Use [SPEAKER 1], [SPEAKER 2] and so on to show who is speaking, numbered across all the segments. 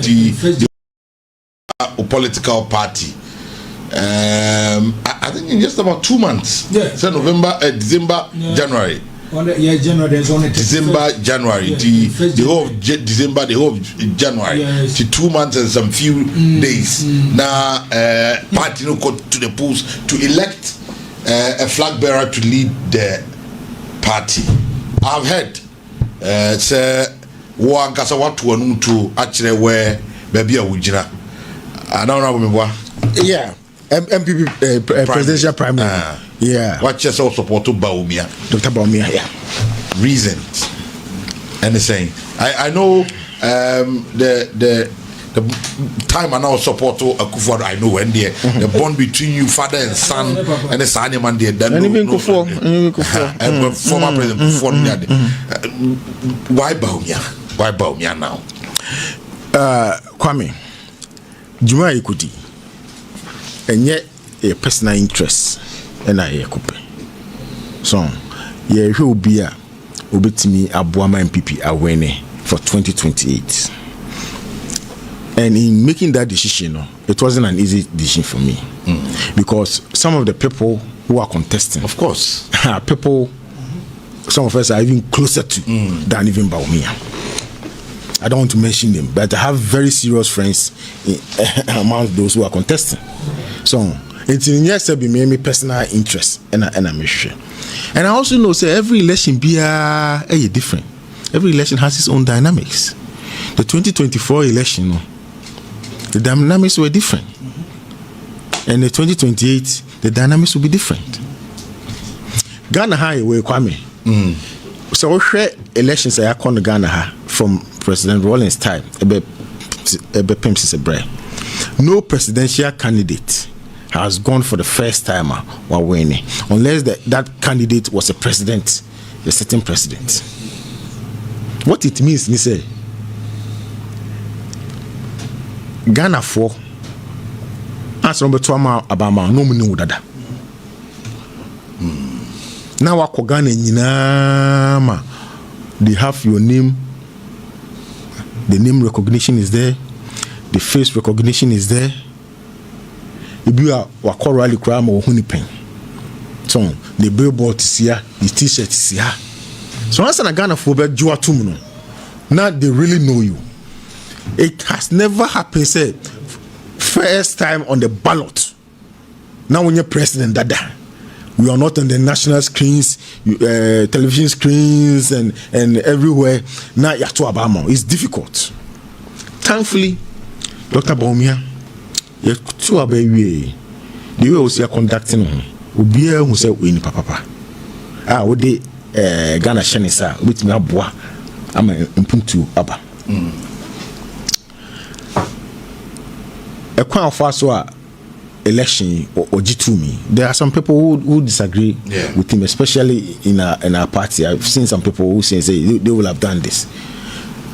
[SPEAKER 1] the political party. I think in just about 2 months. So November, December, January.
[SPEAKER 2] January.
[SPEAKER 1] December, January, the whole of December, the whole of January, to 2 months and some few days. Now, party no go to the polls to elect a flag bearer to lead the party. I've heard say one kasa watu wanu to actually where baby awujina. I don't know what.
[SPEAKER 3] Yeah, MPP presidential primary. Yeah.
[SPEAKER 1] What just also support to Bawumia?
[SPEAKER 3] Dr. Bawumia, yeah.
[SPEAKER 1] Reasons. And the saying. I know the time I now support to Akufo, I know when the bond between you father and son and the son man there.
[SPEAKER 3] And even Akufo.
[SPEAKER 1] And former president Akufo. Why Bawumia? Why Bawumia now?
[SPEAKER 3] Kwame, Juma Ikuti. And yet a personal interest. And I coupe. So, yeah, who will be a Obetimi Abuama MPP awene for 2028. And in making that decision, it wasn't an easy decision for me. Because some of the people who are contesting,
[SPEAKER 1] of course,
[SPEAKER 3] are people, some of us are even closer to than even Bawumia. I don't want to mention them, but I have very serious friends among those who are contesting. So, it's in yes, be me personal interest, and I'm sure. And I also know, say every election be different. Every election has its own dynamics. The 2024 election, the dynamics were different, and the 2028, the dynamics will be different. Ghana High were Kwame. So we share elections I call Ghana from President Rawlings' time. No presidential candidate has gone for the first time while winning, unless that candidate was a president, a certain president. What it means, me say, Ghana for answer number 2 Abama no money udada. Now wako Ghana nyinama, they have your name, the name recognition is there, the face recognition is there. If you are rally crime or honeypen, so the billboard is here, the t-shirt is here. So once in a Ghana for bed, you are too. Now they really know you. It has never happened. Say first time on the ballot. Now when you're president, Dada, we are not on the national screens, television screens, and everywhere. Now you're to Obama. It's difficult. Thankfully, Dr. Bawumia. The way we see conducting obi who say we ni papa we dey Ghana shenisa with me aboa am impuntu aba ekwan for so election or G2 me. There are some people who disagree with him, especially in our party. I've seen some people who say they will have done this,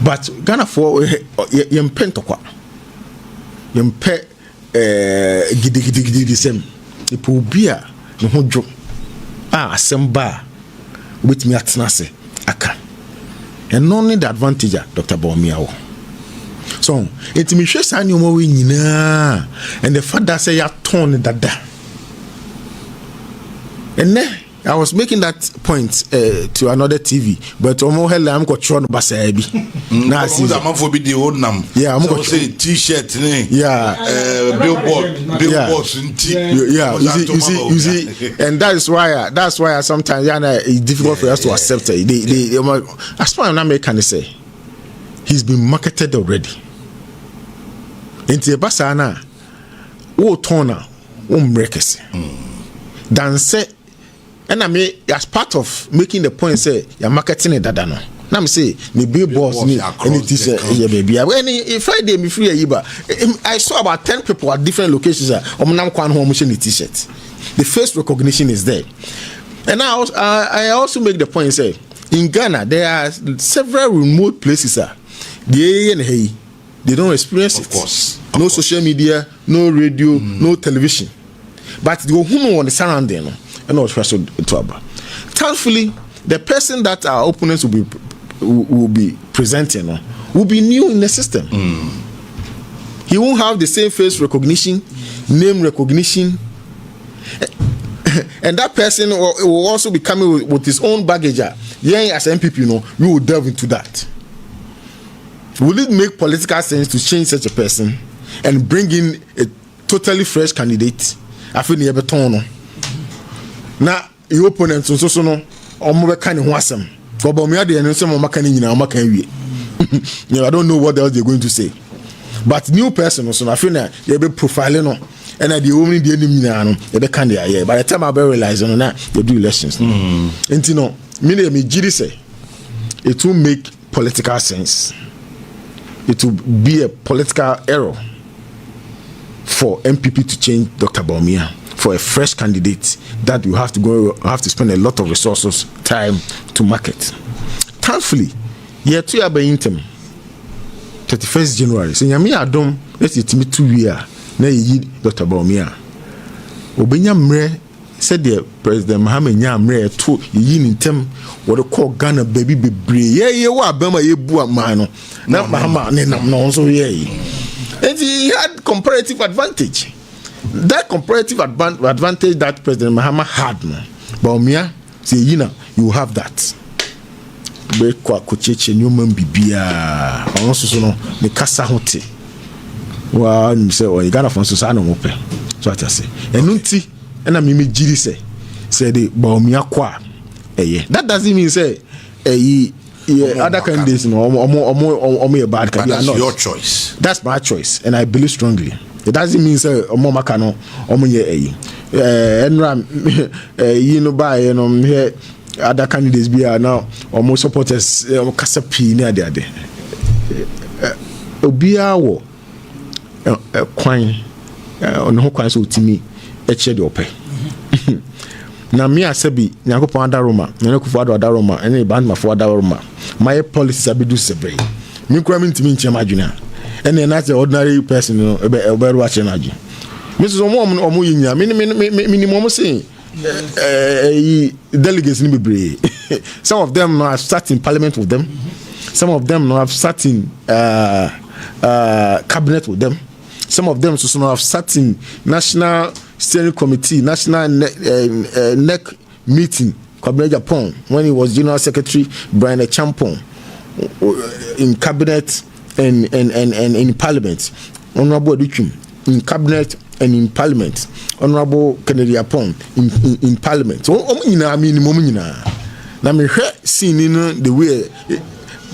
[SPEAKER 3] but Ghana for yempentokwa yempe gidi the same. It will be a no joke. Asemba with me at Nase Aka. And only the advantage Dr. Bawumia. So it's me sure sign you more winina. And the father say ya torn dada. And then I was making that point to another TV, but I'm got shown basabi. Now see the man for be the old nam. Yeah, I'm going to say t-shirt. Yeah, billboard. Yeah, you see, and that's why sometimes it's difficult for us to accept it. As far as I'm can say, he's been marketed already. Into basana, oh tona, mrekesi. Dance. And I mean, as part of making the point, say you're marketing it, Dadano. Now me say me billboards, me any t-shirt, yeah, baby. Any Friday me free Yiba. I saw about 10 people at different locations. The face recognition is there, and I also make the point, say in Ghana there are several remote places. They don't experience it. Of course. No social media, no radio, no television, but the who on the surrounding. And not special trouble. Thankfully, the person that our opponents will be presenting will be new in the system. He won't have the same face recognition, name recognition. And that person will also be coming with his own baggage. Yeah, as MPP, we will delve into that. Will it make political sense to change such a person and bring in a totally fresh candidate? I feel near beton. Now, your opponents also know or kind of wasm. For Bawumia, they are some I don't know what else they're going to say. But new person also, I feel that they'll be profiling. And the only the enemy they can there. By the time I realize on that, they do elections. And you know, me say it will make political sense. It will be a political error for MPP to change Dr. Bawumia for a fresh candidate that you have to spend a lot of resources, time to market. Thankfully, year 2 by intem 31st January. So Yami Adom, let's it me 2 years. Na yi Dr. Bawumia obenya mre said the President Mahama nya mre to yi ntem wo de call Ghana baby bebre ye wa abama ye bu aman no na Mahama ne nam no so ye and he had comparative advantage. That comparative advantage that President Mahama had, no Bawumia say you have that be kwa kocheche nyoma bibia ono so no ne kasa hote. Well, you say, well, you got a phone, so I don't open. So I say, and nunti, and I mean, Jiri say the Bawumia kwa. That doesn't mean say, other candidates, no, or me a bad candidate.
[SPEAKER 1] But that's your choice.
[SPEAKER 3] That's my choice, and I believe strongly. It doesn't mean say, Mama Kano, Omoye, and by, here, other candidates be now, or more supporters, Casapi near there. Obiawo. Kwan on ho kwan so timi e che de opɛ na me asabi nyakopon adaroma na kufu adaroma ene band ma fo adaroma my policies abedu sebrei me kura me ntimi nche madwena ene na say ordinary person no e wa che na adwen me so mo yinya minimum say delegates ni bebree some of them have sat in parliament with them, some of them have sat in cabinet with them. Some of them also have sat in National Steering Committee, National NEC meeting, Cabinet Japan, when he was General Secretary Brian Champon in cabinet and in Parliament. Honorable Dukum in cabinet and in Parliament. Honorable Kennedy Japon in Parliament. So, I mean, now me seeing in the way.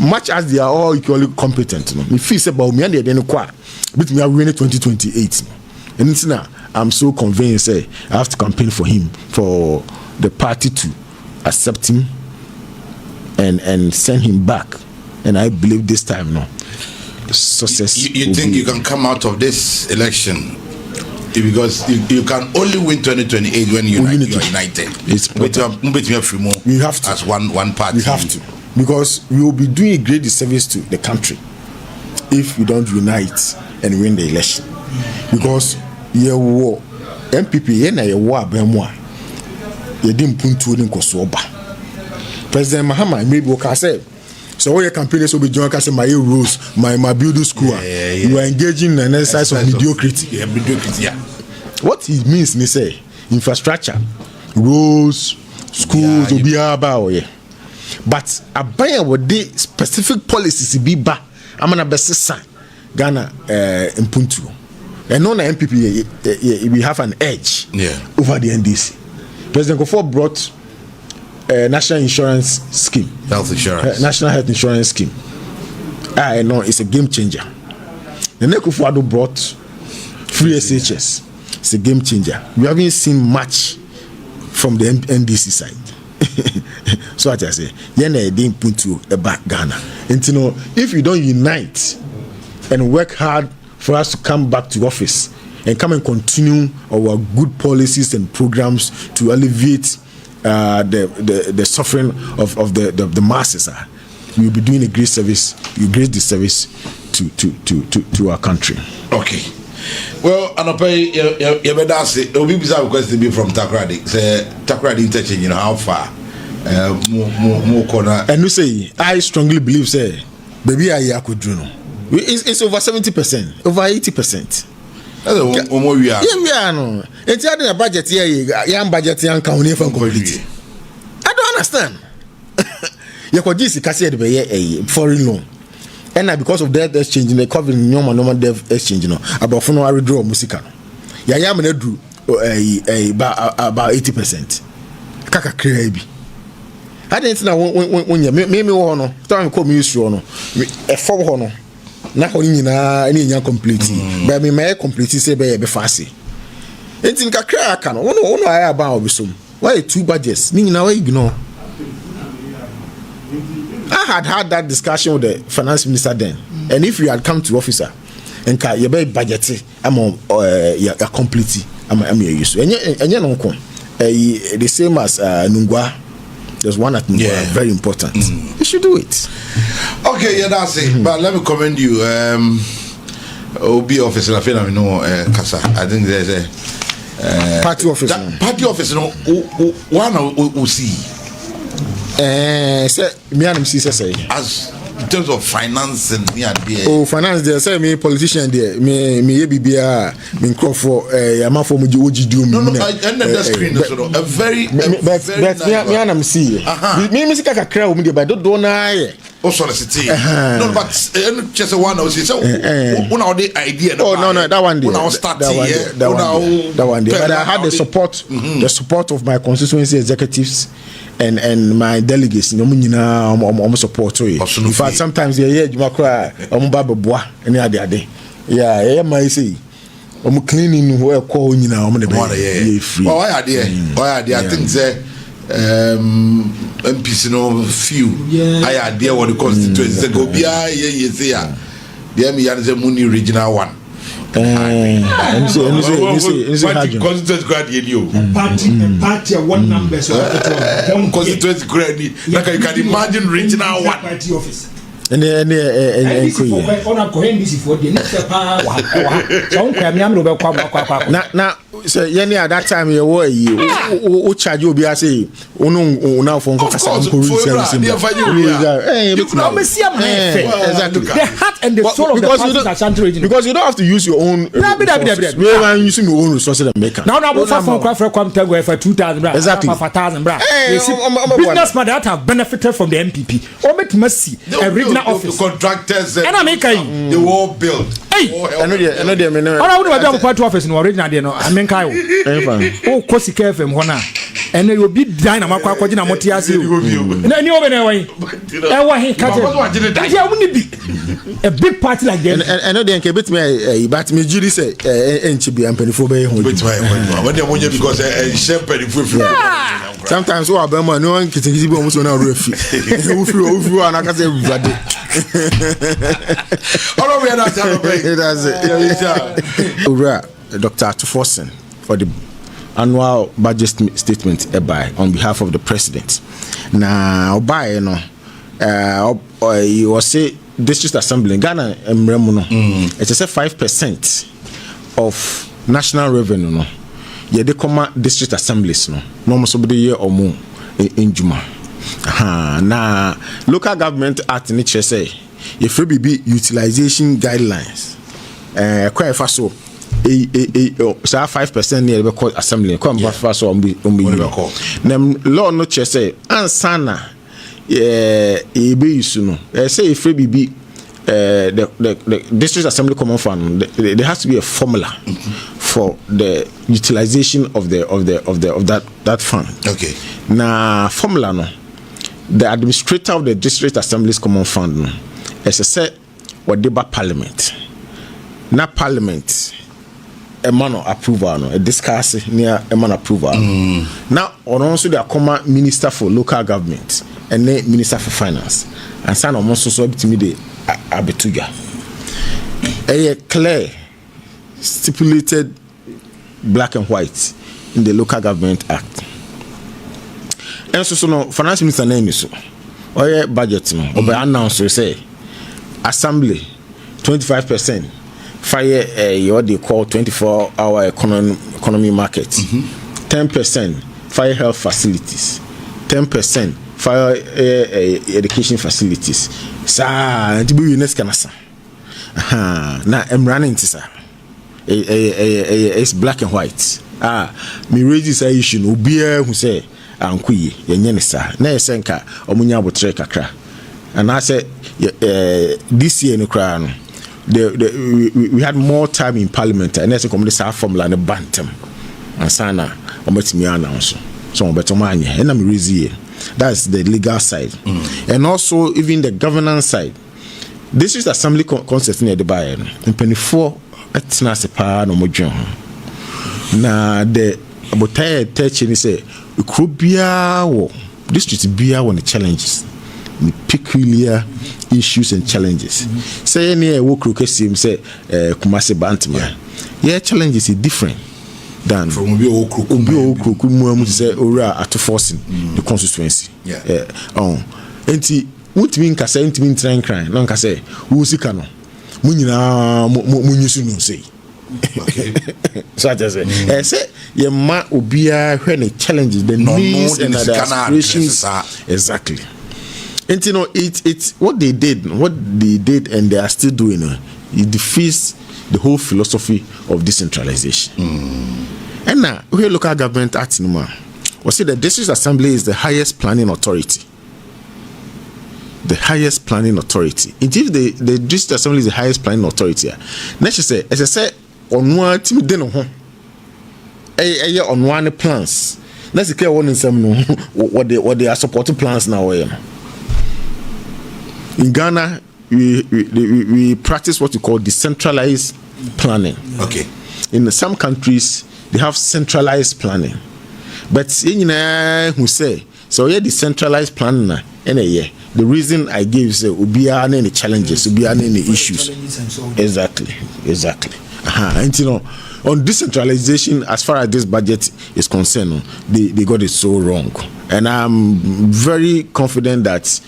[SPEAKER 3] Much as they are all equally competent, me feel say Bawumia they no kwa, but me are winning 2028. And it's now I'm so convinced say I have to campaign for him, for the party to accept him and send him back. And I believe this time no success.
[SPEAKER 1] You think you can come out of this election? Because you can only win 2028 when you're united.
[SPEAKER 3] You have to
[SPEAKER 1] as one party.
[SPEAKER 3] You have to. Because we will be doing a great disservice to the country if we don't unite and win the election. Because ye war MPP ye na ye war abemwa ye di mpuntu ni nkosoba. President Mahama maybe what I say. So all your campaigners will be joining us my rules, my building school. You are engaging in an exercise of mediocrity.
[SPEAKER 1] Yeah.
[SPEAKER 3] What it means ni say infrastructure, roads, schools will be about but abaya what the specific policies be ba amana besesa Ghana impuntu and no MPP we have an edge over the NDC. President Kofo brought national insurance scheme,
[SPEAKER 1] health insurance,
[SPEAKER 3] national health insurance scheme. I know it's a game changer. The Nekufo brought free SHS. It's a game changer. We haven't seen much from the NDC side. So what I say, they didn't put to a back Ghana. And you know, if you don't unite and work hard for us to come back to office and come and continue our good policies and programs to alleviate the suffering of the masses, we will be doing a great service, great disservice to our country.
[SPEAKER 1] Okay. Well, Anope, you better say, we be question be from Takrady. Say Takrady interchange, you know how far? More corner.
[SPEAKER 3] And you say, I strongly believe, say, baby, I could do no. It's over 70%, over 80%.
[SPEAKER 1] That's we are.
[SPEAKER 3] Yeah, we are no. It's a budget here. Young budget, young county for complete. I don't understand. You could just kasi a foreign loan, and because of that exchange, they cover normal dev exchange. About for no withdraw musica. Yeah, I'm gonna do about 80%. Kaka crazy. I didn't know when you me no time come use no a form no na ho nyina any nya complete but me may complete say be fast entin kakra aka no wono aya ba obisom why two budgets ni nyina why ignore. I had that discussion with the finance minister then, and if you had come to officer and you be budget I'm ya complete I'm use and you know the same as Nungwa. There's one at Nungwa, very important. You should do it.
[SPEAKER 1] Okay, yeah, that's it. But let me commend you. OB office, I feel I know Kasa. I think there's a
[SPEAKER 3] party office.
[SPEAKER 1] Party office, no one will see.
[SPEAKER 3] Say me and see say
[SPEAKER 1] as in terms of finance and me and there.
[SPEAKER 3] Oh, finance there. Say me politician there. Me BBA. Me crop for am for me do.
[SPEAKER 1] No, I ended the screen. A very.
[SPEAKER 3] But me and see. Me see kaka crowd me there, but don't know.
[SPEAKER 1] Oh, solicity. No, but just one. I say, one of the idea.
[SPEAKER 3] Oh no, that one there. That one there. But I had the support of my constituency executives. And my delegates, no nyina support we. In fact, sometimes they hear you cry, baba boa, any other. Yeah, my say. Cleaning where call nyina the free.
[SPEAKER 1] Why are they? I think say MPs no few. I idea what the constituency go be say there me yan say money regional one.
[SPEAKER 2] Party one number so
[SPEAKER 1] constituency credit like you can imagine regional one
[SPEAKER 2] party office
[SPEAKER 3] and
[SPEAKER 2] on a cohendy for the next
[SPEAKER 3] now so at that time you were you charge you be say now for
[SPEAKER 2] exactly the heart and the soul of the party
[SPEAKER 3] because you don't have to use your own using your own resources and make
[SPEAKER 2] now for come for 2,000
[SPEAKER 3] exactly
[SPEAKER 2] for 1,000 businessmen that have benefited from the MPP or make mercy a regional office
[SPEAKER 1] contractors
[SPEAKER 2] and I make
[SPEAKER 1] the wall build.
[SPEAKER 3] I know them.
[SPEAKER 2] I would have party office in original there no I mean kai oh kosi KFM hona and you be dying am akwa kwagina motiase na ni obe na wan e wa he ka je woni bi a big party like them
[SPEAKER 3] and no dey bit me but me juri say enchi bi ampanifo be ho
[SPEAKER 1] when they want because share penifo
[SPEAKER 3] sometimes we abema no one kitikiti be almost na refi we na ka say everybody
[SPEAKER 1] all we are not
[SPEAKER 3] that's it. Dr. Atuforsen for the annual budget statement on behalf of the president. Now, by you know, you will say district assembly in Ghana, it's just 5% of national revenue. No, yeah, they come district assemblies. No more so year or more in Juma. Now, local government act in say if we be utilization guidelines. Quite fast so. 5% near the court assembly. Come back fast on be them law no say ansana be suno. Say if we be the district assembly common fund, there has to be a formula for the utilization of that fund.
[SPEAKER 1] Okay.
[SPEAKER 3] Na formula no. The administrator of the district assembly's common fund no. As I said, what deba parliament. Na parliament a man of approval no a discuss near a man approval now on also the common minister for local government and then minister for finance and son of most so to me the abetuga a clear stipulated black and white in the local government act and so no finance minister name is so or budget no or by announce say assembly 25% fire what they call 24-hour economy market, 10% fire health facilities, 10% fire education facilities. Sa to be next canasa. Now I'm running to sir. It's black and white. Me raise this issue. Ubia who say Ankuyi yenye sir. Na esenka omunya abotre kakra. And I said this year in Accra, we had more time in Parliament, and that's a community formula and a bantam. And sana ometimi announce. So betomanya and I'm raising. That's the legal side. And also even the governance side. This is assembly concept near the Bayern. In 24 it's not a pa no mojo. Na the abotaya teaching say Krubia wo district bia one the challenges. The peculiar issues and challenges. Say near wo krokesi say Kumasi Bantama. Yeah, challenges is different than
[SPEAKER 1] from Obi
[SPEAKER 3] Okrokumu say ora at forcing the constituency. Enti wutimi nkasa ntimi ntran kran no nkasa wo sika no munyina munyusu no say. Okay. So I just say ye ma obia hwe ne challenges the needs and the aspirations exactly. And you know it's what they did and they are still doing it defeats the whole philosophy of decentralization. And now we local government act no man we say the district assembly is the highest planning authority. The highest planning authority. If the district assembly is the highest planning authority, next say as I say on one team den ho on one plans. Let's care one in some no what they are supporting plans now. In Ghana, we practice what we call decentralized planning.
[SPEAKER 1] Okay.
[SPEAKER 3] In some countries, they have centralized planning. But who say so? Yeah, decentralized planning. The reason I gave is ubia any challenges, ubia any issues. Exactly. And you know, on decentralization, as far as this budget is concerned, they got it so wrong. And I'm very confident that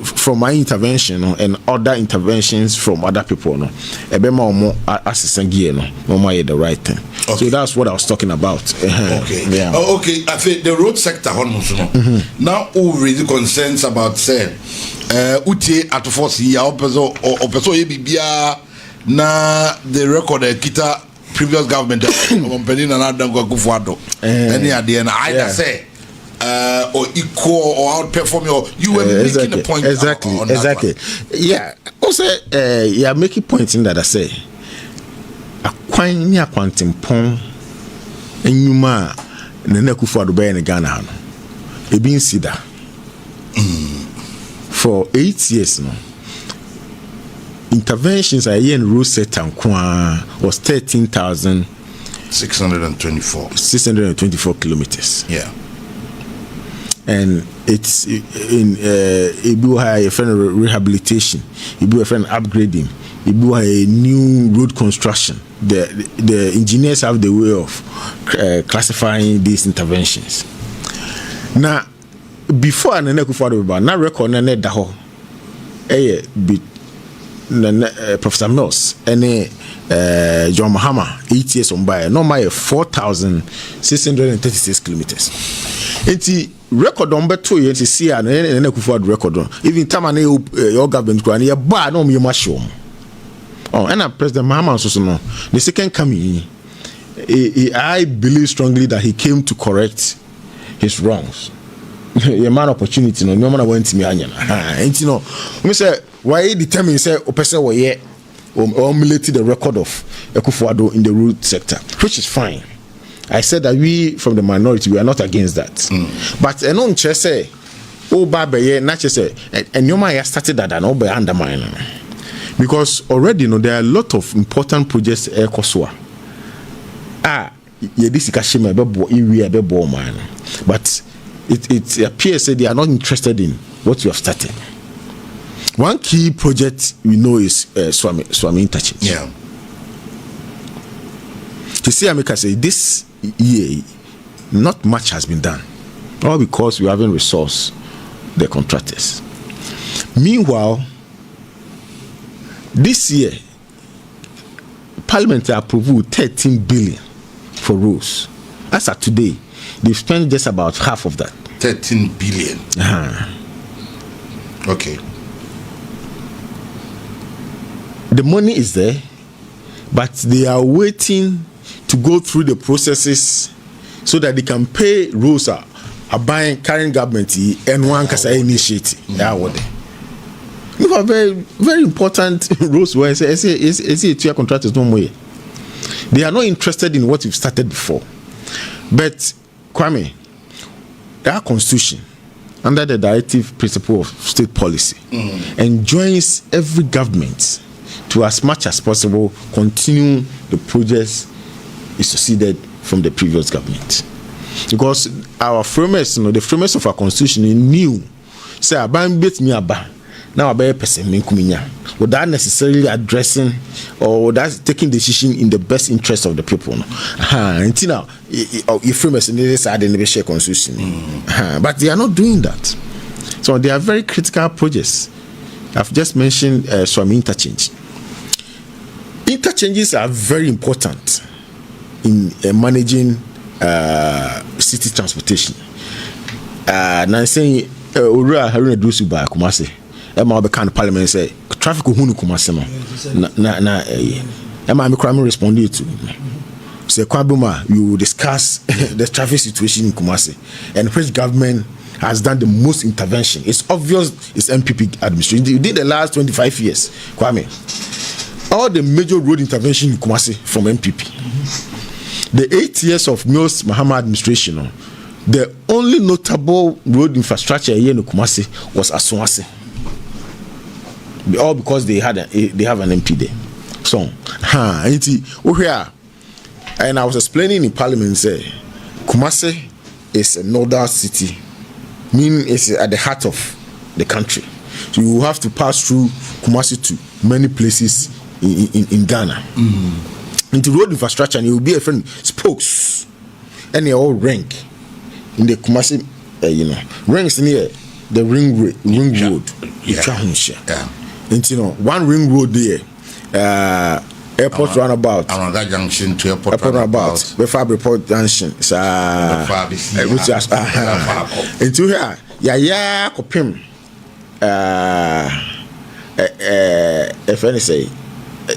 [SPEAKER 3] from my intervention and other interventions from other people, ebema omo asisangie no the right thing. Okay. So that's what I was talking about.
[SPEAKER 1] Okay.
[SPEAKER 3] Yeah.
[SPEAKER 1] Okay. I think the road sector now who really concerns about say utie at force ya opeso ebibia na the record kita previous government company na dango kufuado any idea na either say or equal or outperform you were making a point
[SPEAKER 3] exactly. Yeah. Also, you are making points in that I say a quine quantum pong and you ma Neneku for the bay in Ghana. A being sida for 8 years now. Interventions are in road set and was 13,624 kilometers.
[SPEAKER 1] Yeah.
[SPEAKER 3] And it's in a friend rehabilitation, a friend upgrading, a new road construction. The engineers have the way of classifying these interventions. Now, before I now record daho, Professor Mills and John Mahama 8 years on by no my 4,636 kilometers. It's record number 2 years to see and record even time your government bar no me mushroom. Oh, and President Mahama also no the second coming I believe strongly that he came to correct his wrongs. A man opportunity no man went to me and you know me say why determine say o person we here or emulate the record of Ekufuado in the road sector, which is fine. I said that we from the minority we are not against that. But I don't just say babe not just say and you might started that and all by undermine because already there are a lot of important projects Ekoswa. This kashima bebo man. But it appears that they are not interested in what you have started. One key project we know is Swami Interchange.
[SPEAKER 1] Yeah.
[SPEAKER 3] To see America say this year, not much has been done, all because we haven't resourced the contractors. Meanwhile, this year, Parliament approved 13 billion for roads. As of today, they've spent just about half of that.
[SPEAKER 1] 13 billion. Okay.
[SPEAKER 3] The money is there, but they are waiting to go through the processes so that they can pay rules are buying current government and one can say initiative. You have very, very important rules where it's a two-year contract is no way. They are not interested in what you've started before. But Kwame, our constitution, under the directive principle of state policy, enjoins every government to, as much as possible, continue the projects is succeeded from the previous government. Because our framers, the framers of our constitution knew, say, "Aban bit me aba." Now, about person without necessarily addressing or without taking decision in the best interest of the people. Until now, if framers in this side, they never share constitution, but they are not doing that. So they are very critical projects. I've just mentioned some interchange. Interchanges are very important in managing city transportation. Now, saying, "Ura Haruna Dusu by Kumasi." Emma be kind of parliament say traffic hunu Kumasi no na Emma me crime respond to say Kwabuma you discuss the traffic situation in Kumasi, and the French government has done the most intervention. It's obvious it's MPP administration. You did the last 25 years, Kwame. All the major road intervention in Kumasi from MPP. The 8 years of Mills Mahama administration, the only notable road infrastructure here in Kumasi was Aswasi. All because they have an MP there. So, and I was explaining in Parliament, say, Kumasi is a northern city, meaning it's at the heart of the country. So you have to pass through Kumasi to many places in Ghana. Into road infrastructure, and it will be a friend spokes, and they all rank in the Kumasi, ranks near the ring road. Yeah. And one ring road there, airport runabout.
[SPEAKER 1] Around that junction to airport
[SPEAKER 3] runabout. Before airport junction, which is into here, yeah, kopim. If any say,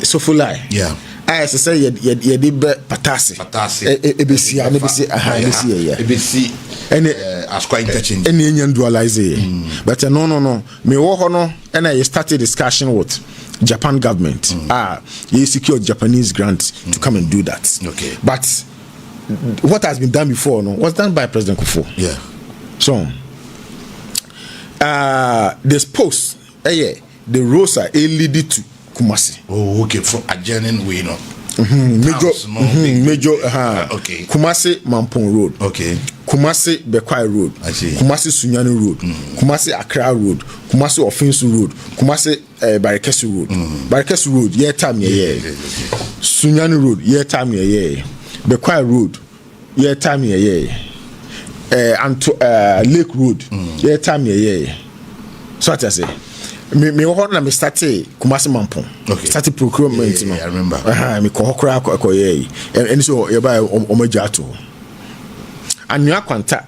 [SPEAKER 3] so full lie.
[SPEAKER 1] Yeah.
[SPEAKER 3] I say you did patasi. ABC, and
[SPEAKER 1] as quite interchange.
[SPEAKER 3] Any Indian dualize. But no. Me wohono, and I started discussion with Japan government. You secure Japanese grants to come and do that.
[SPEAKER 1] Okay.
[SPEAKER 3] But what has been done before was done by President Kufuor.
[SPEAKER 1] Yeah.
[SPEAKER 3] So this post, the roads are leading to Kumasi.
[SPEAKER 1] Oh, okay. From adjoining way,
[SPEAKER 3] Major.
[SPEAKER 1] Okay.
[SPEAKER 3] Kumasi Mampong Road.
[SPEAKER 1] Okay.
[SPEAKER 3] Kumasi Bekwai Road.
[SPEAKER 1] I see.
[SPEAKER 3] Kumasi Sunyani Road. Kumasi Accra Road. Kumasi Ofinsu Road. Kumasi Barikesu Road. Barikesu Road. Yeah, time Sunyani Road. Yeah, time Bekwai Road. Yeah, time and Lake Road. Yeah, time So what I say. Me hold na me started Kumasi Mampong.
[SPEAKER 1] Okay.
[SPEAKER 3] Started procurement.
[SPEAKER 1] I remember.
[SPEAKER 3] Me kohokra and so you buy omajato. And you kwanta.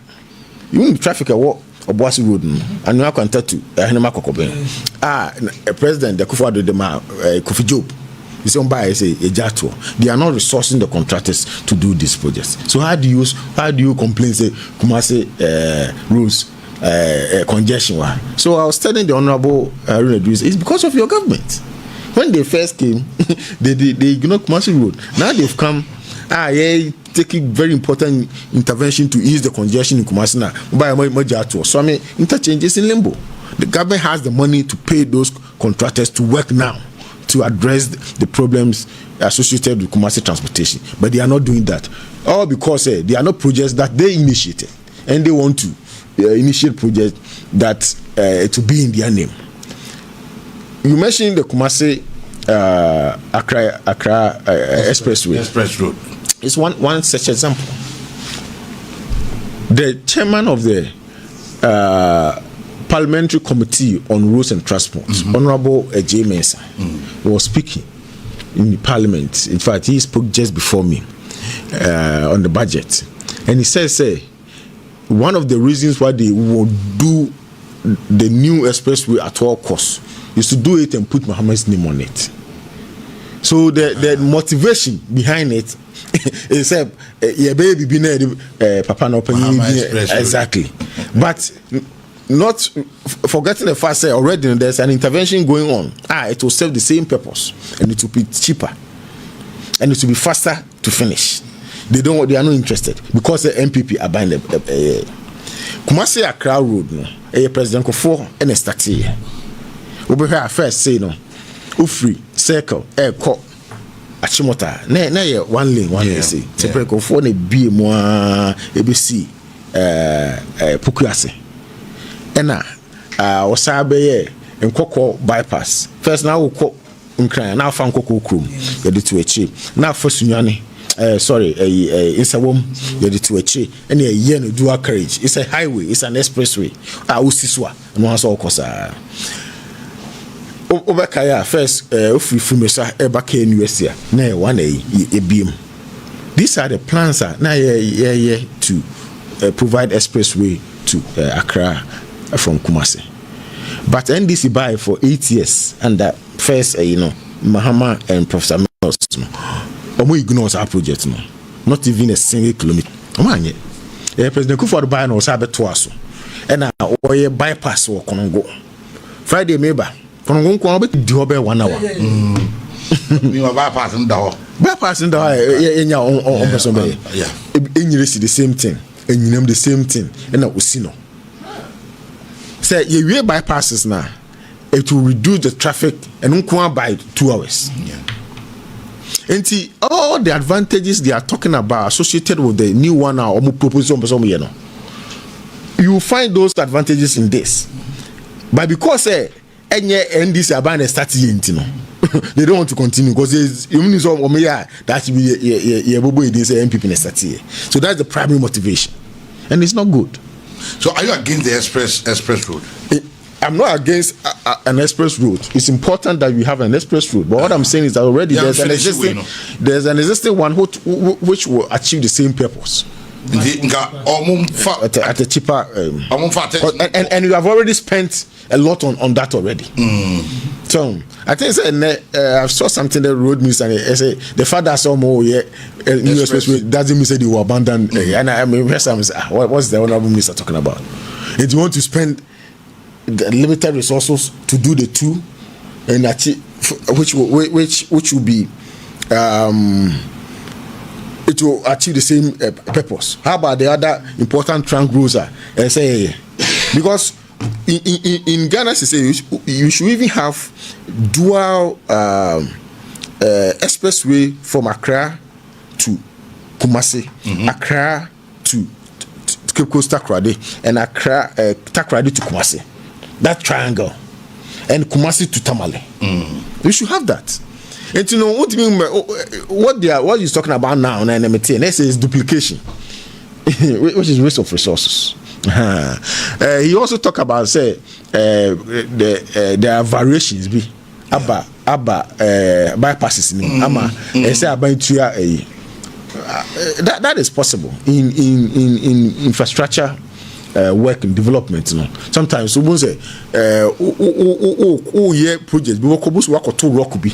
[SPEAKER 3] You need traffic Obuasi Road and you kwanta to Henema Kokoben. President the Kufuor de ma Kofi Job. You say ejato. They are not resourcing the contractors to do these projects. So how do you complain say Kumasi rules congestion? So I was telling the Honorable it's because of your government. When they first came, they ignored Kumasi Road. Now they've come, taking very important intervention to ease the congestion in Kumasi now. So I mean, interchanges in limbo. The government has the money to pay those contractors to work now to address the problems associated with Kumasi transportation, but they are not doing that. All because they are not projects that they initiated, and they want to initiate projects that to be in their name. You mentioned the Kumasi Accra expressway.
[SPEAKER 1] Express road.
[SPEAKER 3] It's one such example. The chairman of the Parliamentary Committee on Roads and Transport, Honorable J. Mensah, was speaking in the Parliament. In fact, he spoke just before me on the budget, and he says, one of the reasons why they will do the new expressway at all costs is to do it and put Muhammad's name on it. So the motivation behind it is your baby be Papa no exactly. But not forgetting the fact that already there's an intervention going on. It will serve the same purpose, and it will be cheaper, and it will be faster to finish. They are not interested because the MPP are buying the Kumasi Accra Road. No, President Kofo and a statue. We have first say no, Ufri circle co Achimota. Na one lane say. President Kofo ne be more ABC Pukuase. Ena wasabe nkoko bypass first now ko nkran now fa nkoko krom yede to echi now for sunyane insawom yede to echi ene ye no dual carriage. It's a highway, it's an expressway usiswa no aso okosa obekaya first free eba ka university na one ebiem. These are the plans na ye to provide expressway to Accra from Kumasi. But NDC buy for 8 years under first Mahama and Professor Mills omo ignores our project no, not even a single kilometer. Omanye President Kufuor buy no sabe to aso and oye bypass wo Kongo Friday meba Kongo ko be di obe 1 hour
[SPEAKER 1] we were bypassing the
[SPEAKER 3] enya on person be enyire si the same thing, enyinem the same thing and osino say you bypasses now, it will reduce the traffic and by 2 hours. And see all the advantages they are talking about associated with the new one now or proposal you will find those advantages in this. But because NDC are buying a strategy, they don't want to continue because that should be MPP in a strategy. So that's the primary motivation, and it's not good.
[SPEAKER 1] So are you against the express road?
[SPEAKER 3] I'm not against an express road. It's important that we have an express road. But what I'm saying is that already there's an existing one which will achieve the same purpose. At a cheaper and you have already spent a lot on that already. So I think I saw something that road minister and say the fact that some new expressway doesn't mean they will abandon. And I mean, what's the honorable minister talking about? If you want to spend the limited resources to do the two and achieve, which will be it will achieve the same purpose. How about the other important trunk roads? Say because in Ghana, you should even have dual expressway from Accra to Kumasi, Accra to Cape Coast Takoradi, and Accra Takoradi to Kumasi. That triangle, and Kumasi to Tamale. You should have that. And you know what you mean? What he's talking about now, and they say is duplication, which is waste of resources. He also talk about there are variations be about bypasses that is possible in infrastructure work and development. Sometimes someone say project rock be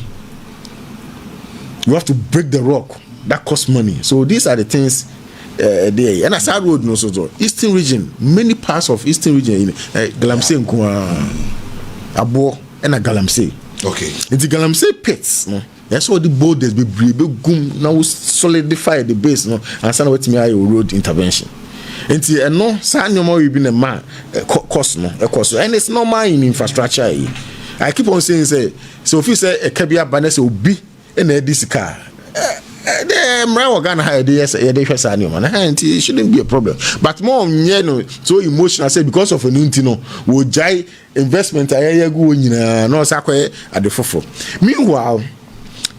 [SPEAKER 3] you have to break the rock, that costs money. So these are the things there. And as I road so Eastern region, many parts of Eastern region, Galamsey Abo and a Galamsey.
[SPEAKER 1] Okay.
[SPEAKER 3] In the Galamsey pits, that's all the boulders be gum now solidify the base, and send what me road intervention. And no, sign no more you been a man cost and it's normal in infrastructure. I keep on saying so if you say a Kabia Banese will be in this car. It shouldn't be a problem. But more so emotional say because of an will jai investment at the fofo. Meanwhile,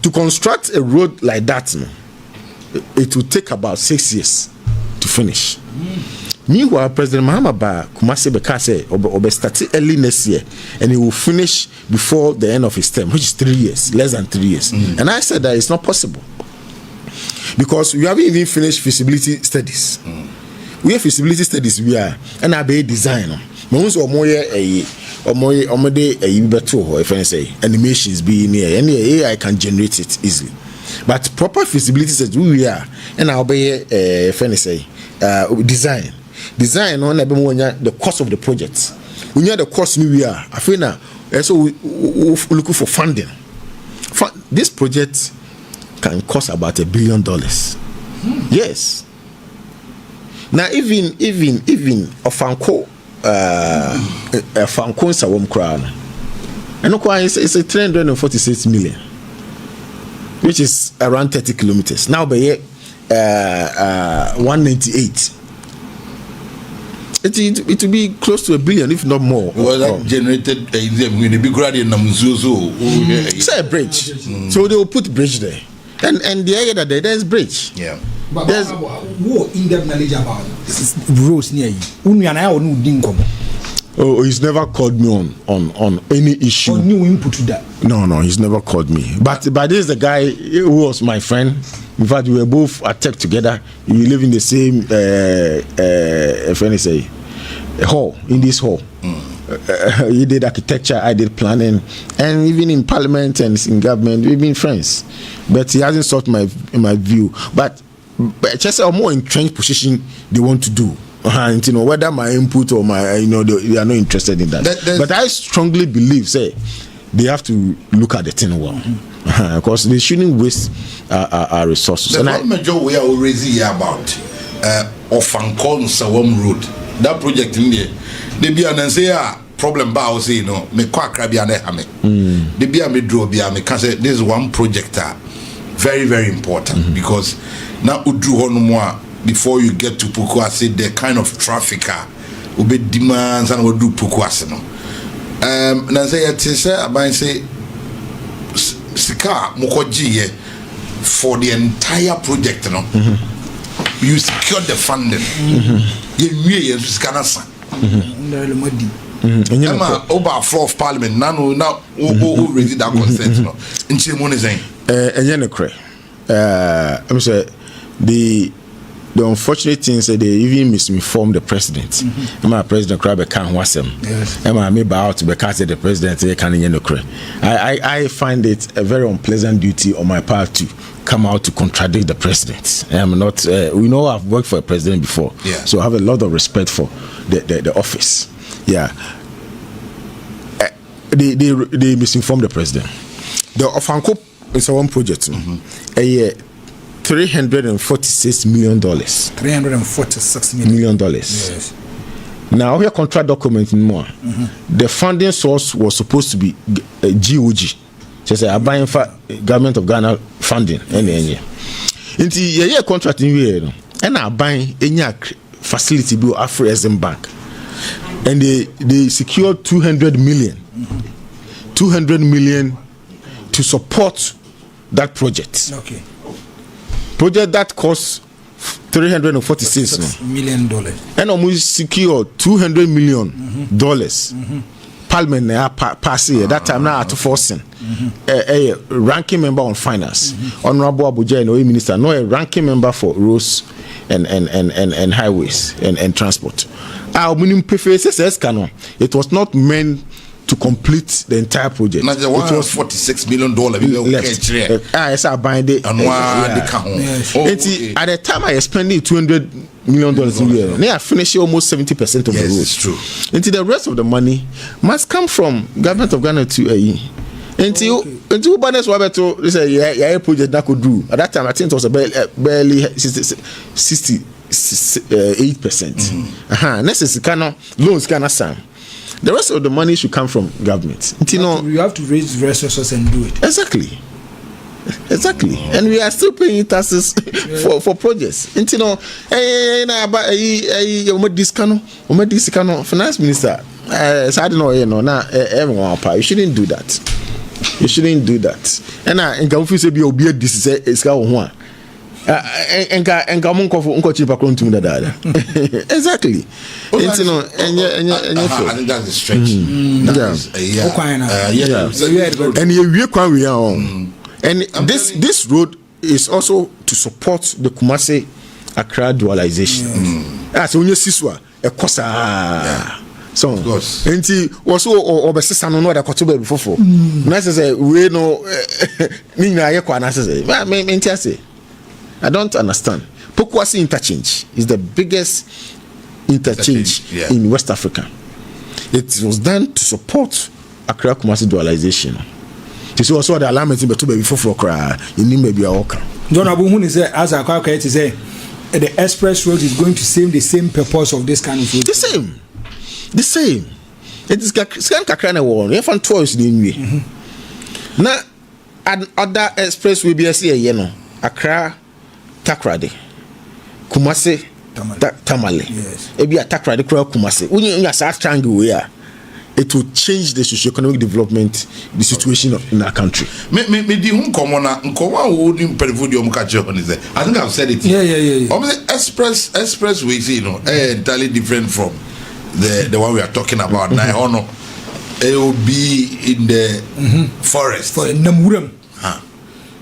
[SPEAKER 3] to construct a road like that, it will take about 6 years to finish. Meanwhile, President Mahama Kumasi Beka say obe start early next year and he will finish before the end of his term, which is 3 years, less than 3 years. And I said that it's not possible because we haven't even finished feasibility studies. We have feasibility studies we are and I be design. omode beto if I say animations be near any AI can generate it easily. But proper feasibility says we are and I'll be if I say design on the cost of the project. We know the cost we are. I feel now so we looking for funding. This project can cost about $1 billion. Yes. Now even Ofanko Sawom crown, and it's a 346 million, which is around 30 kilometers. Now by 198. It will be close to $1 billion, if not more.
[SPEAKER 1] Well, that generated in the big radio Namzuzo.
[SPEAKER 3] It's a bridge, so they will put bridge there, and the area that there's bridge.
[SPEAKER 1] Yeah.
[SPEAKER 2] But there's what in-depth knowledge about roads near you.
[SPEAKER 3] Oh, he's never called me on any issue.
[SPEAKER 2] Or new input to that.
[SPEAKER 3] No, he's never called me. But this is the guy who was my friend. In fact, we were both at tech together. We live in the same hall, in this hall. He did architecture, I did planning, and even in parliament and in government, we've been friends. But he hasn't sought my view. But just a more entrenched position they want to do. Whether my input or my, they are not interested in that. But I strongly believe, they have to look at the thing well, because they shouldn't waste our resources.
[SPEAKER 1] The major we are already here about Ofankon Sawam Road. That project in there, they be an say problem about say me kwa krabia ne ame. They be a me draw be a me can say this is one project very very important because now udru hono mo before you get to Pukwase the kind of traffic will be demands and will do Pukwase no. Na say it say aban say sika mokoji for the entire project no. You secure the funding. You sika na san. Emma over floor of parliament now who raised that consent no. Nche mo ne saying
[SPEAKER 3] I'm say the unfortunate thing is that they even misinformed the president. My president Krabe can't was him. Emma me bow to because the president can. I find it a very unpleasant duty on my part to come out to contradict the president. I'm not. We know I've worked for a president before, so I have a lot of respect for the office. Yeah, they misinformed the president. The Ofanko is one project. A year. $346 million.
[SPEAKER 2] $346 million.
[SPEAKER 3] Yes. Now, here contract document in more. The funding source was supposed to be GOG. Just a buying for government of Ghana funding. Into the contract in here, and I buying any facility bill Afro-Exim Bank, and they secured 200 million. 200 million to support that project.
[SPEAKER 2] Okay.
[SPEAKER 3] Project that costs $346
[SPEAKER 2] million,
[SPEAKER 3] and almost secure $200 million. Parliament pass here that time now at forcing a ranking member on finance, Honorable Abuja, no minister, no a ranking member for roads and highways and transport. Our minimum prefaces canon. It was not meant to complete the entire project.
[SPEAKER 1] Now, it was $46 million
[SPEAKER 3] left. Yes, I bind it. At the time I spending $200 million a year. Now I finish almost 70% of the road.
[SPEAKER 1] It's true.
[SPEAKER 3] Until the rest of the money must come from government of Ghana to AE. Until Banes Wabeto, they say yeah project that could do. At that time I think it was barely 68%. Next is Ghana loans Ghana Sam. The rest of the money should come from government.
[SPEAKER 2] You have to raise resources and do it.
[SPEAKER 3] Exactly. And we are still paying taxes for projects. Finance minister, I don't know, everyone, you shouldn't do that. And I can say be obedient. This is how one. Exactly.
[SPEAKER 1] I think that's a stretch.
[SPEAKER 3] And this road is also to support the Kumasi Accra dualization. That's only Siswa a Kosa. So enti also obesesa no da koto ba bi fofo na say we no ni nyina ye kwa na say me say I don't understand. Pokwasi interchange is the biggest interchange in West Africa. It was done to support Accra-Kumasi dualization. This was also the alignment in between before cry. You need maybe a walker.
[SPEAKER 2] John Abuhun is as a car to say the express road is going to serve the same purpose of this kind of road.
[SPEAKER 3] The same. It is scan Kakrana one. You find twice in me. Now, other express will be a say, Accra, Takrade, Kumasi, Tamale. Yes. It be a Takrade, Kumasi. When you are triangle where it will change the socio-economic development, the situation in our country.
[SPEAKER 1] Me di unkomona wo ni perivodio mukache on is I think I've said it.
[SPEAKER 2] Yeah.
[SPEAKER 1] Obviously expressway, you know, entirely different from the one we are talking about now. It will be in the forest.
[SPEAKER 2] For Namuram.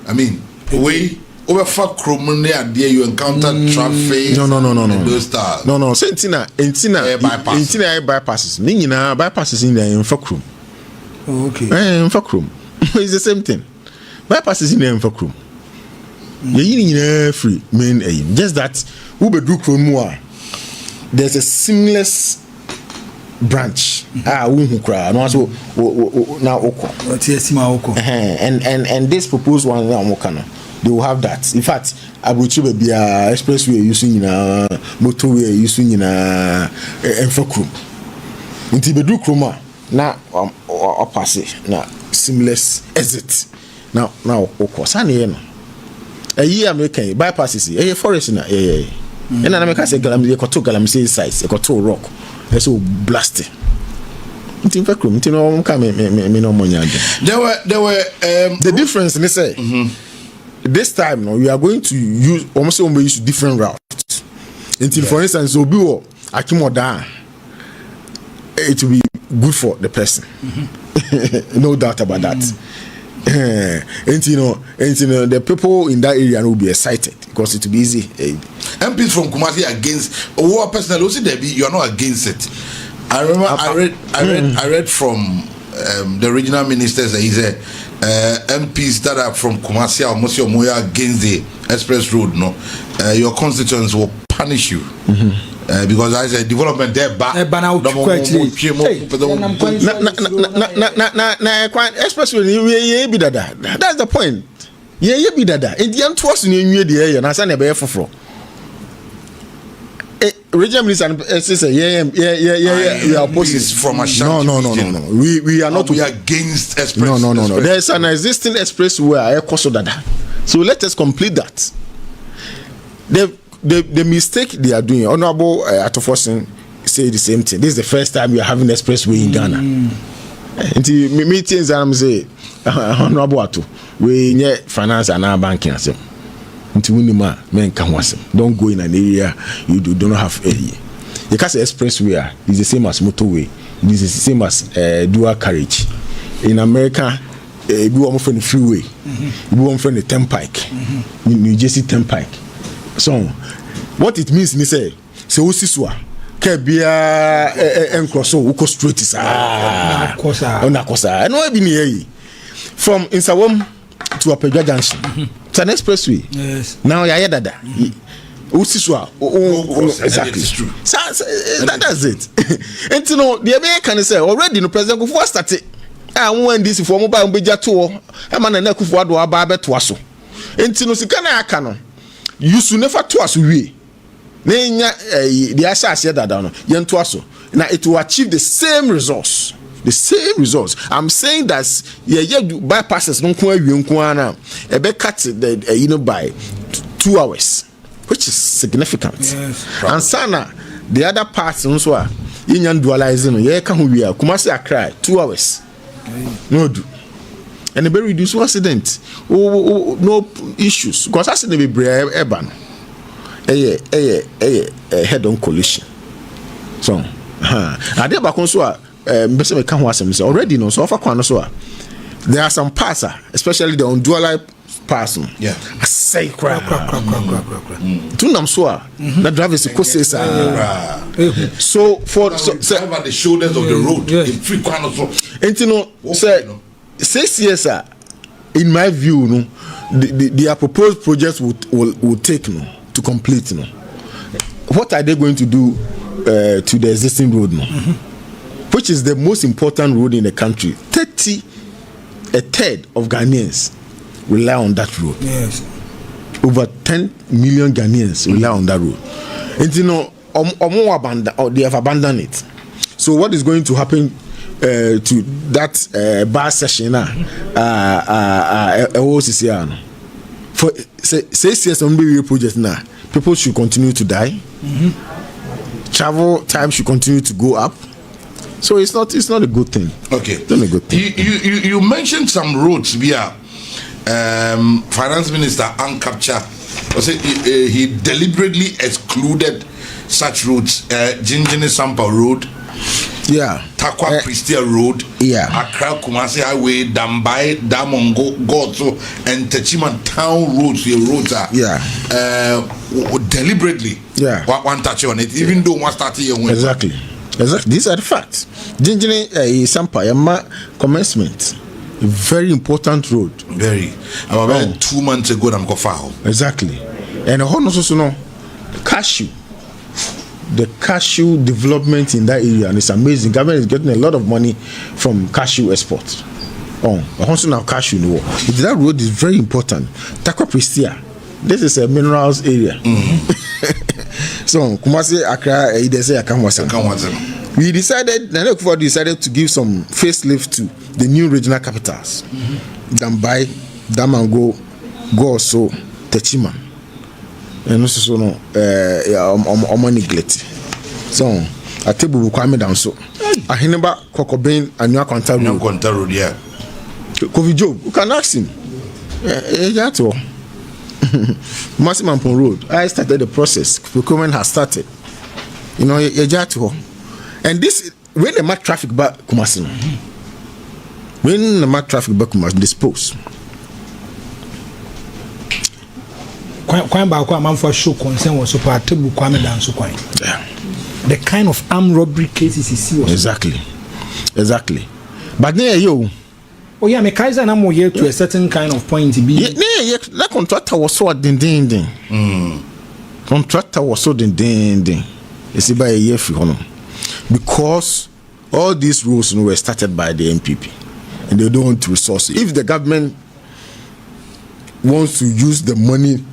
[SPEAKER 1] I mean, way over far Kromone there you encounter traffic.
[SPEAKER 3] No.
[SPEAKER 1] Those stars.
[SPEAKER 3] No. Sentina bypasses. Nina bypasses in the Infocrum.
[SPEAKER 2] Oh, okay.
[SPEAKER 3] Infocrum. It's the same thing. Bypasses in the Infocrum. Free main aim. Just that Ube do Kromua. There's a seamless branch. No also now Oko. And this proposed one now they will have that. In fact, Abuchi be a expressway using motorway using Enfokrum. Until we do Kroma now pass it now seamless exit. Now Okosani a year American bypasses a forest in a and America say Galamsey size, a coto rock. It's so blasted. There were the difference in say this time now we are going to use almost different routes. Until for instance Obiwo Akimoda, it will be good for the person. No doubt about that. And you know, the people in that area will be excited because it will be easy.
[SPEAKER 1] MPs from Kumasi against or personally also you are not against it. I remember I read from the regional ministers that he said MPs that are from Kumasi or Mosi Moya against the express road, no, your constituents will punish you. Because I said development there expressway that's the point. Yeah be dada and the twas in the area na say be for regional minister say we are opposed from Ashanti. No. We are not. We are against express.
[SPEAKER 3] No. There is an existing expressway I cost dada. So let us complete that. The mistake they are doing, Honorable Atofosin say the same thing. This is the first time we are having expressway in Ghana. Until meetings and say Honorable Ato, we need finance and our banking. Until we men can don't go in an area you do not have area. You can't say expressway is the same as motorway. It is the same as dual carriage. In America, we want from the freeway. We want from the turnpike. New Jersey turnpike. So what it means is say usiswa kebia encrosso uko straight is kosa no be near from Insawam to Apega Junction. It's an expressway. Yes. Now ya dada. Usiswa exactly. So that's it. And you know the American say already no president go for start it. When this for mobile beja to e man na kufu ado aba beto aso. And you know sika na aka no you should never to us we the assassin that down now it will achieve the same results. I'm saying that bypasses don't cut the by 2 hours, which is significant. Yes. And sana the other parts also are in dualizing Kumasi Accra 2 hours. No do. And a very reduced accident. No issues. Because accident be brave urban. A head-on collision. So, I did back on so already no so far there are some parts, especially the undual parts. Yeah. say cry. Tunam soa. The drivers is causes. So for
[SPEAKER 1] drive at the shoulders of the road. In free corner so.
[SPEAKER 3] And you know, say 6 years in my view, no, their proposed projects will take no to complete no. What are they going to do to the existing road no? Which is the most important road in the country. A third of Ghanaians rely on that road.
[SPEAKER 2] Yes.
[SPEAKER 3] Over 10 million Ghanaians rely on that road. And you know, they have abandoned it. So what is going to happen to that bar session for 6 years on the project now? People should continue to die. Travel time should continue to go up. So it's not a good thing.
[SPEAKER 1] Okay.
[SPEAKER 3] It's not a good thing.
[SPEAKER 1] You mentioned some roads via Finance Minister Ankapcha. He deliberately excluded such roads. Jinjini Sampa Road.
[SPEAKER 3] Yeah.
[SPEAKER 1] Takwa Pristia Road.
[SPEAKER 3] Yeah.
[SPEAKER 1] Accra-Kumasi Highway, Dambai, Damongo, Godso, and Techiman Town roads. The roads are deliberately.
[SPEAKER 3] Yeah.
[SPEAKER 1] One touch on it, even though one started here.
[SPEAKER 3] Exactly. These are the facts. Jinjini Sampa Yama commencement. A very important road.
[SPEAKER 1] Very. About 2 months ago, I'm going to
[SPEAKER 3] exactly. And also know cashew. The cashew development in that area, and it's amazing. Government is getting a lot of money from cashew exports. Also now cashew no. That road is very important. Takwa Pristia. This is a minerals area. So Kumasi, Accra, Accra-Kumasi. We decided to give some facelift to the new regional capitals. Dambai, Damango, Goso, Techiman. And also no neglect. So I table will come down so. I remember Kokobin and New Quanta Road, yeah. Kovi Job, you can ask him. That's all. Massimampon Road. I started the process. Procurement has started. You know, and this when the mass traffic back Kumasi. When the mass traffic back Kumasi dispose.
[SPEAKER 2] For show concern was so part table Kwame down so quite. The kind of armed robbery cases is serious.
[SPEAKER 3] Exactly. But near you.
[SPEAKER 2] Oh yeah, me Kaiser na mo here to a certain kind of point to be.
[SPEAKER 3] Yeah, that contractor was so ding. Contractor was so ding. It's about a year for him. Because all these rules were started by the MPP and they don't want to resource it. If the government wants to use the money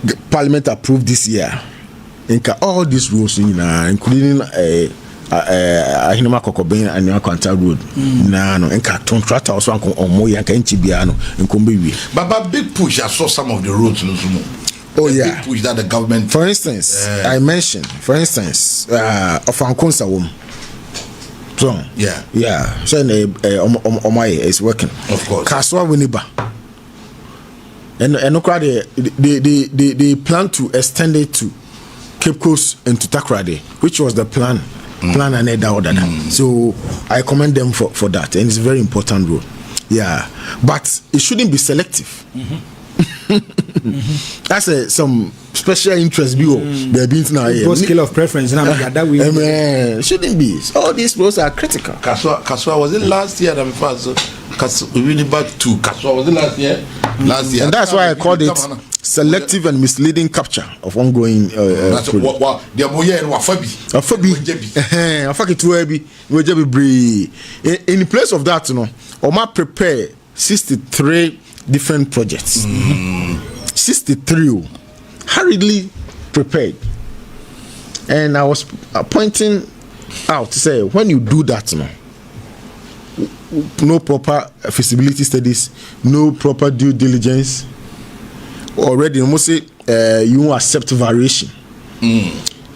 [SPEAKER 3] the Parliament approved this year, all these rules, including Ahinama Kokobin and New Quanta Road, contractor also on Moya and Chibiano and Kumbi. But
[SPEAKER 1] big push, I saw some of the roads.
[SPEAKER 3] Oh yeah,
[SPEAKER 1] big push that the government.
[SPEAKER 3] For instance, I mentioned, of Ankonsa Wom. So yeah. So Omaye is working.
[SPEAKER 1] Of course.
[SPEAKER 3] Kaswa Winiba. And they plan to extend it to Cape Coast and to Takrade, which was the plan and order. So I commend them for that, and it's a very important role. Yeah, but it shouldn't be selective. That's some special interest view. They're being now
[SPEAKER 2] scale of preference. That way,
[SPEAKER 3] shouldn't be. All these roles are critical.
[SPEAKER 1] Kaswa was it last year that we passed? Really back to Kaswa was it last year?
[SPEAKER 3] And that's why I called it selective and misleading capture of ongoing
[SPEAKER 1] that's what the moye and wafabi
[SPEAKER 3] in place of that, Oma prepare 63 different projects. 63 hurriedly prepared, and I was pointing out to say when you do that, no proper feasibility studies, no proper due diligence. Already, almost say you accept variation.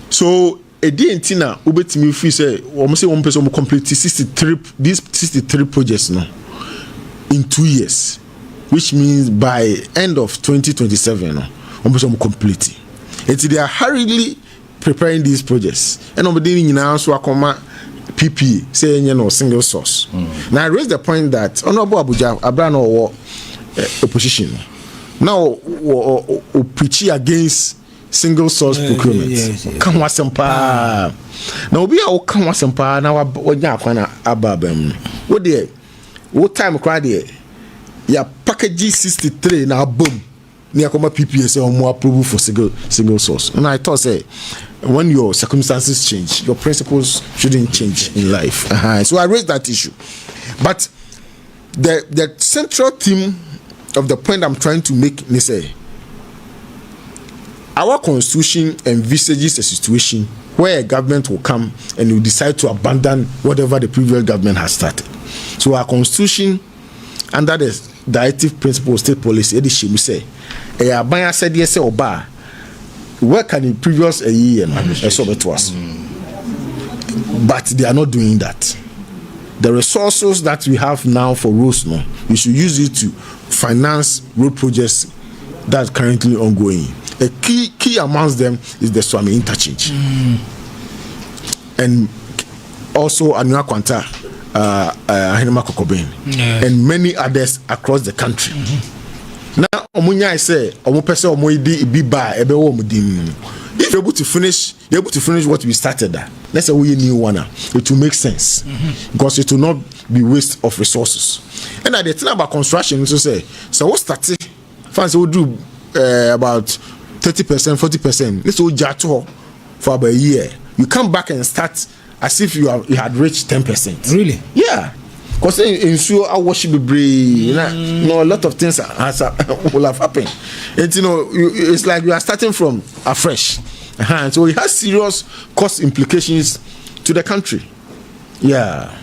[SPEAKER 3] So a day in Tina, Ubetimi free say almost say one person will complete 63 projects now in 2 years, which means by end of 2027, one person will complete it. And they are hurriedly preparing these projects, and nobody now so akoma PP saying single source. Now I raised the point that Honorable Abuja Abrano or opposition. now preaching against single source procurement. Come wasempa. Now obi a come wasempa na wanya akwana ababem. What there? What time cry there? Ya package 63 na boom. Ni akoma PPS or more approval for single source. And I thought say when your circumstances change, your principles shouldn't change in life. So I raised that issue. But the central theme of the point I'm trying to make is say our constitution envisages a situation where a government will come and will decide to abandon whatever the previous government has started. So our constitution, under the directive principle of state policy, we say, a said yes or bar, where can the previous a year it was. But they are not doing that. The resources that we have now for roads, we should use it to finance road projects that are currently ongoing. A key amongst them is the Swami interchange, and also Anua Kwanta, Ahenema Kokobin, and many others across the country. Now, Omunya say, Omupese Omoidi Biba Ebewo Mudim. If you're able to finish what we started there, let's say we new one, it will make sense because it will not be waste of resources. And at the thing about construction, so say, so what started? Fans will do about 30%, 40%. This will jato for about a year. You come back and start as if you had reached 10%.
[SPEAKER 2] Really?
[SPEAKER 3] Yeah. Because in sure I worship be a lot of things will have happened. And it's like you are starting from afresh. So it has serious cost implications to the country. Yeah.